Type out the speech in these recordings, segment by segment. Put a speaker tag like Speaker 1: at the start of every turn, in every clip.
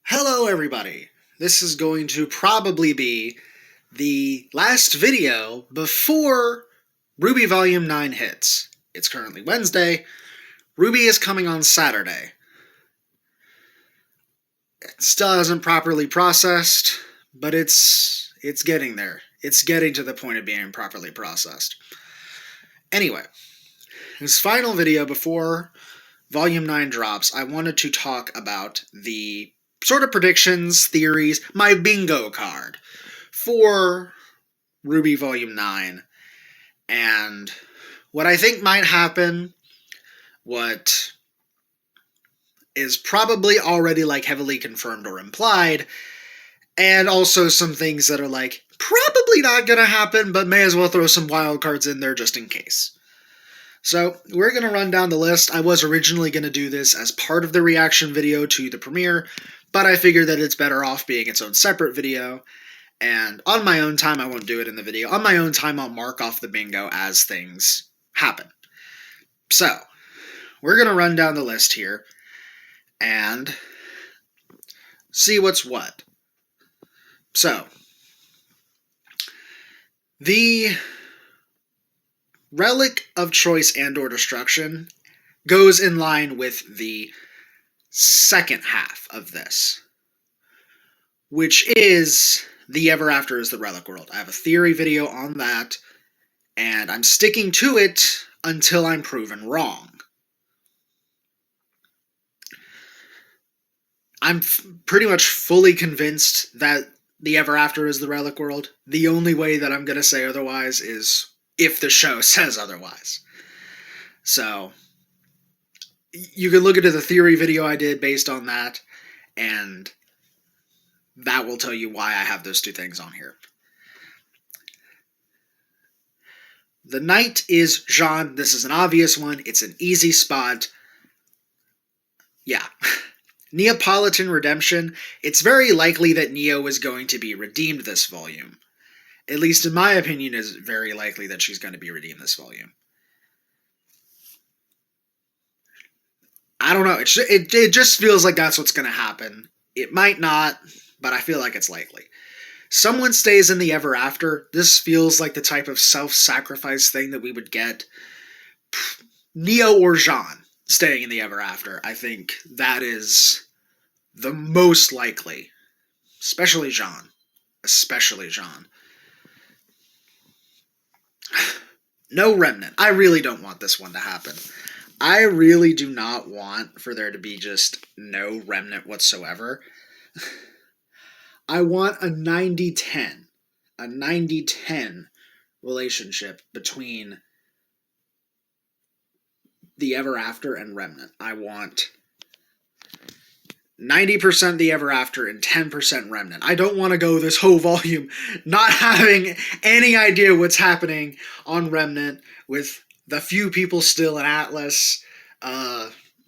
Speaker 1: Hello everybody! This is going to probably be the last video before RWBY Volume 9 hits. It's currently Wednesday. RWBY is coming on Saturday. It still hasn't properly processed, but it's getting there. It's getting to the point of being properly processed. Anyway, this final video before Volume 9 drops, I wanted to talk about the sort of predictions, theories, my bingo card for RWBY Volume 9, and what I think might happen, what is probably already heavily confirmed or implied, and also some things that are probably not gonna happen, but may as well throw some wild cards in there just in case. So, we're going to run down the list. I was originally going to do this as part of the reaction video to the premiere, but I figured that it's better off being its own separate video, and on my own time I won't do it in the video. On my own time I'll mark off the bingo as things happen. So, we're going to run down the list here, and see what's what. So, the Relic of Choice and/or Destruction goes in line with the second half of this, which is the Ever After is the Relic World. I have a theory video on that, and I'm sticking to it until I'm proven wrong. I'm pretty much fully convinced that the Ever After is the Relic World. The only way that I'm going to say otherwise is if the show says otherwise. So, you can look into the theory video I did based on that, and that will tell you why I have those two things on here. The Knight is Jean. This is an obvious one. It's an easy spot. Yeah. Neapolitan Redemption. It's very likely that Neo is going to be redeemed this volume. At least in my opinion, is very likely that she's going to be redeemed this volume. I don't know. It just feels like that's what's going to happen. It might not, but I feel like it's likely. Someone stays in the Ever After. This feels like the type of self-sacrifice thing that we would get. Neo or Jean staying in the Ever After. I think that is the most likely. Especially Jean. Especially Jean. No Remnant. I really don't want this one to happen. I really do not want for there to be just no Remnant whatsoever. I want a 90-10. A 90-10 relationship between the Ever After and Remnant. I want 90% the Ever After and 10% Remnant. I don't want to go this whole volume not having any idea what's happening on Remnant with the few people still in Atlas,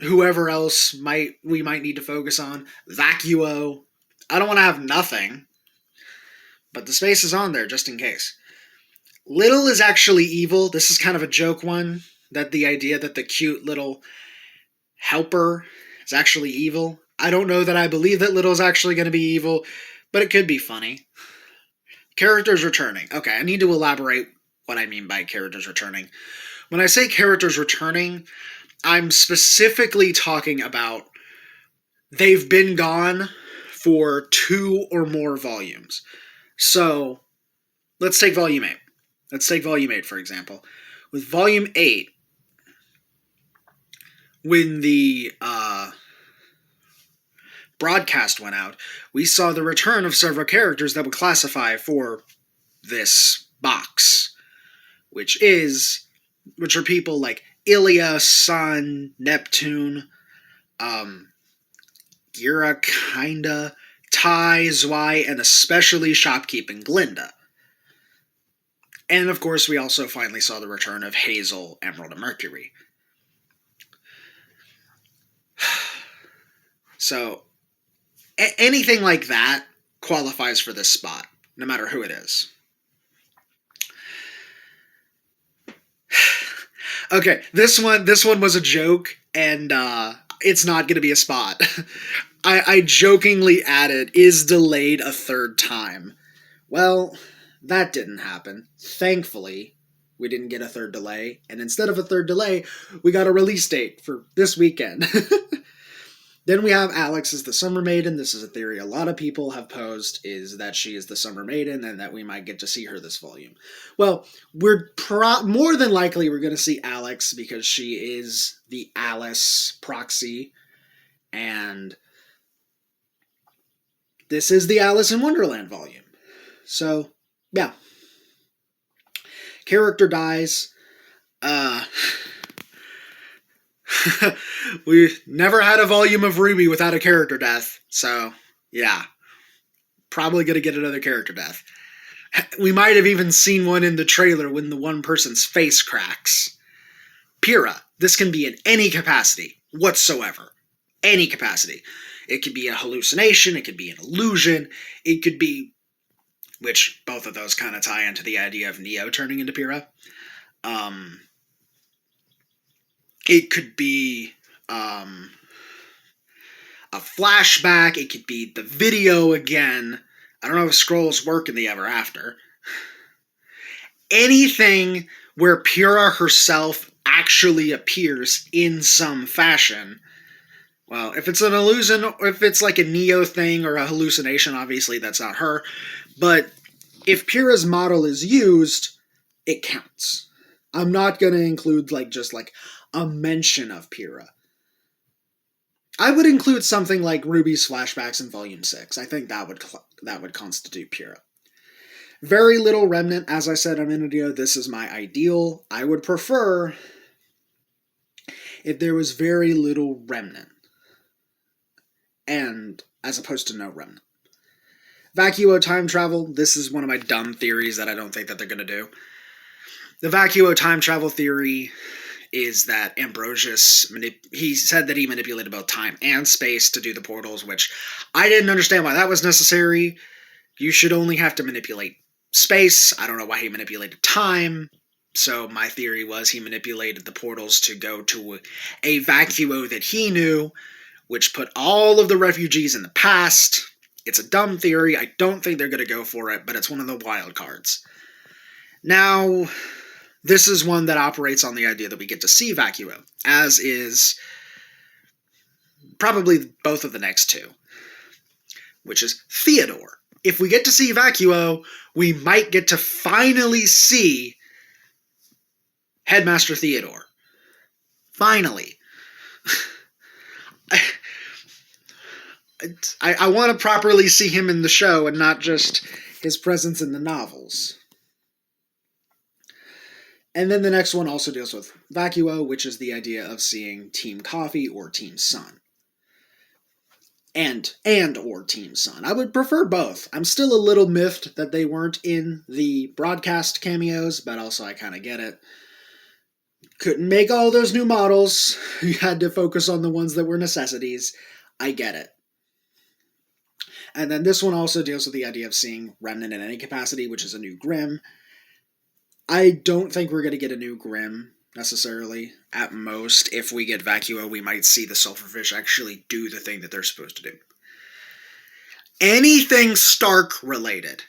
Speaker 1: whoever else we might need to focus on, Vacuo. I don't want to have nothing, but the space is on there just in case. Little is actually evil. This is kind of a joke one, that the idea that the cute little helper is actually evil. I don't know that I believe that Little's actually going to be evil, but it could be funny. Characters returning. Okay, I need to elaborate what I mean by characters returning. When I say characters returning, I'm specifically talking about they've been gone for 2 or more volumes. So, let's take Volume 8. Let's take Volume 8, for example. With Volume 8, when the broadcast went out, we saw the return of several characters that would classify for this box, which are people like Ilya, Sun, Neptune, Gira, kinda, Tai, Zwei, and especially Shopkeeping Glinda. And of course, we also finally saw the return of Hazel, Emerald, and Mercury. So, anything like that qualifies for this spot, no matter who it is. Okay, this one was a joke, and it's not going to be a spot. I jokingly added, is delayed a third time. Well, that didn't happen. Thankfully, we didn't get a third delay, and instead of a third delay, we got a release date for this weekend. Then we have Alex as the Summer Maiden. This is a theory a lot of people have posed, is that she is the Summer Maiden and that we might get to see her this volume. Well, we're more than likely we're going to see Alex because she is the Alice proxy, and this is the Alice in Wonderland volume. So, yeah. Character dies. We never had a volume of RWBY without a character death, so yeah, probably gonna get another character death. We might have even seen one in the trailer when the one person's face cracks. Pyrrha, this can be in any capacity whatsoever. Any capacity. It could be a hallucination, it could be an illusion, it could be, which both of those kind of tie into the idea of Neo turning into Pyrrha. It could be a flashback. It could be the video again. I don't know if scrolls work in the Ever After. Anything where Pyrrha herself actually appears in some fashion. Well, if it's an illusion, or if it's like a Neo thing or a hallucination, obviously that's not her. But if Pyrrha's model is used, it counts. I'm not going to include just a mention of Pyrrha. I would include something like RWBY's flashbacks in Volume 6. I think that would constitute Pyrrha. Very little remnant, as I said a minute ago, this is my ideal. I would prefer if there was very little remnant, and as opposed to no remnant. Vacuo time travel, this is one of my dumb theories that I don't think that they're going to do. The Vacuo time travel theory is that Ambrosius, he said that he manipulated both time and space to do the portals, which I didn't understand why that was necessary. You should only have to manipulate space. I don't know why he manipulated time. So my theory was he manipulated the portals to go to a Vacuo that he knew, which put all of the refugees in the past. It's a dumb theory. I don't think they're going to go for it, but it's one of the wild cards. Now, this is one that operates on the idea that we get to see Vacuo, as is probably both of the next two, which is Theodore. If we get to see Vacuo, we might get to finally see Headmaster Theodore. Finally. I want to properly see him in the show and not just his presence in the novels. And then the next one also deals with Vacuo, which is the idea of seeing Team Coffee or Team Sun. And or Team Sun. I would prefer both. I'm still a little miffed that they weren't in the broadcast cameos, but also I kind of get it. Couldn't make all those new models. You had to focus on the ones that were necessities. I get it. And then this one also deals with the idea of seeing Remnant in any capacity, which is a new Grimm. I don't think we're going to get a new Grimm, necessarily. At most, if we get Vacuo, we might see the Sulfurfish actually do the thing that they're supposed to do. Anything Stark-related.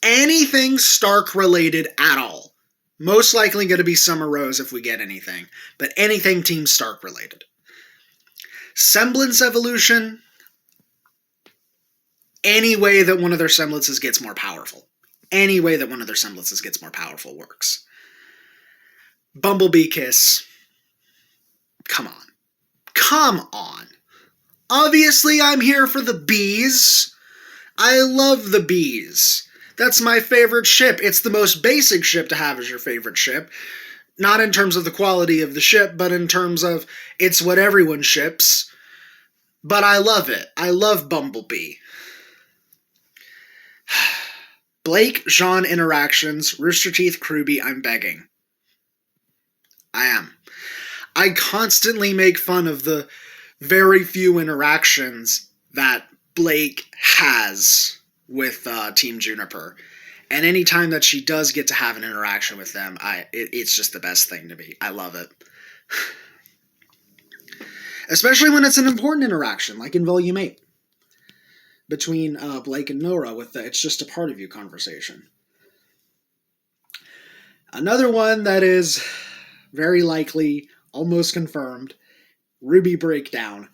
Speaker 1: Anything Stark-related at all. Most likely going to be Summer Rose if we get anything, but anything Team Stark-related. Semblance evolution, any way that one of their semblances gets more powerful. Any way that one of their semblances gets more powerful works. Bumblebee Kiss. Come on. Come on. Obviously, I'm here for the bees. I love the bees. That's my favorite ship. It's the most basic ship to have as your favorite ship. Not in terms of the quality of the ship, but in terms of it's what everyone ships. But I love it. I love Bumblebee. Blake, Jean interactions, Rooster Teeth, RWBY, I'm begging. I am. I constantly make fun of the very few interactions that Blake has with Team Juniper. And any time that she does get to have an interaction with them, it's just the best thing to me. I love it. Especially when it's an important interaction, like in Volume 8, between Blake and Nora with the "it's just a part of you" conversation. Another one that is very likely, almost confirmed, RWBY breakdown.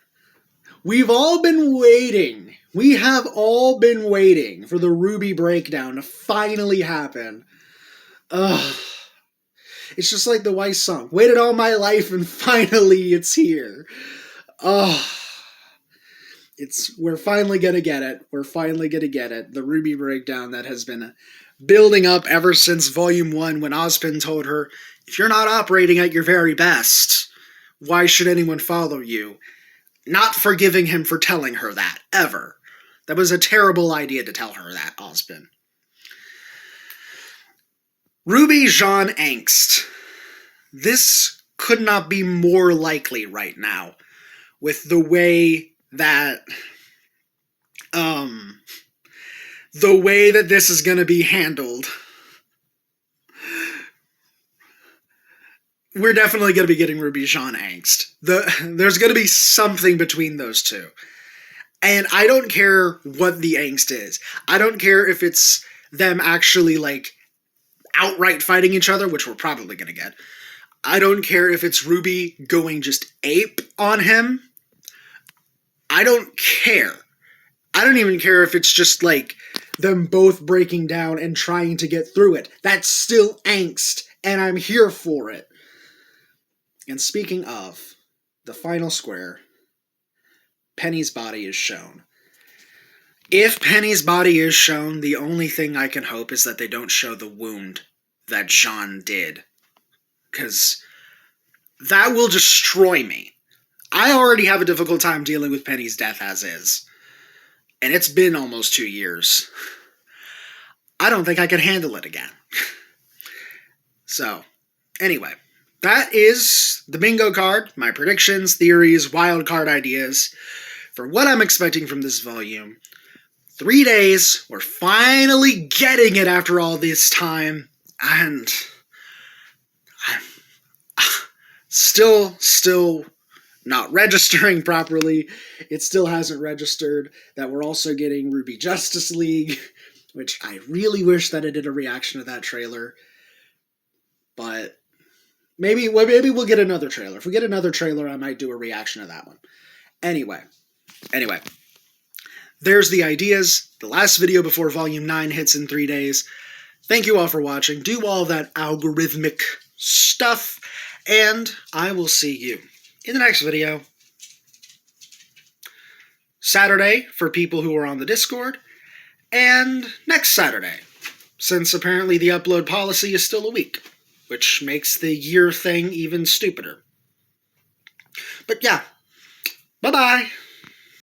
Speaker 1: We've all been waiting. We have all been waiting for the RWBY breakdown to finally happen. Ugh. It's just like the Weiss song. Waited all my life and finally it's here. Ugh. We're finally gonna get it. We're finally gonna get it. The RWBY breakdown that has been building up ever since Volume 1 when Ozpin told her, if you're not operating at your very best, why should anyone follow you? Not forgiving him for telling her that, ever. That was a terrible idea to tell her that, Ozpin. RWBY Jean angst. This could not be more likely right now, with the way that this is going to be handled. We're definitely going to be getting RWBY Jean angst. There's going to be something between those two. And I don't care what the angst is. I don't care if it's them actually, like, outright fighting each other, which we're probably going to get. I don't care if it's RWBY going just ape on him. I don't care. I don't even care if it's just, like, them both breaking down and trying to get through it. That's still angst, and I'm here for it. And speaking of, the final square, Penny's body is shown. If Penny's body is shown, the only thing I can hope is that they don't show the wound that Jean did. Because that will destroy me. I already have a difficult time dealing with Penny's death as is. And it's been almost 2 years. I don't think I can handle it again. So, anyway. That is the bingo card, my predictions, theories, wild card ideas for what I'm expecting from this volume. 3 days, we're finally getting it after all this time, and I'm still not registering properly. It still hasn't registered that we're also getting RWBY Justice League, which I really wish that I did a reaction to that trailer, but maybe we'll get another trailer. If we get another trailer, I might do a reaction to that one. Anyway. There's the ideas. The last video before Volume 9 hits in 3 days. Thank you all for watching. Do all that algorithmic stuff. And I will see you in the next video. Saturday for people who are on the Discord. And next Saturday, since apparently the upload policy is still a week, which makes the year thing even stupider. But yeah, bye-bye.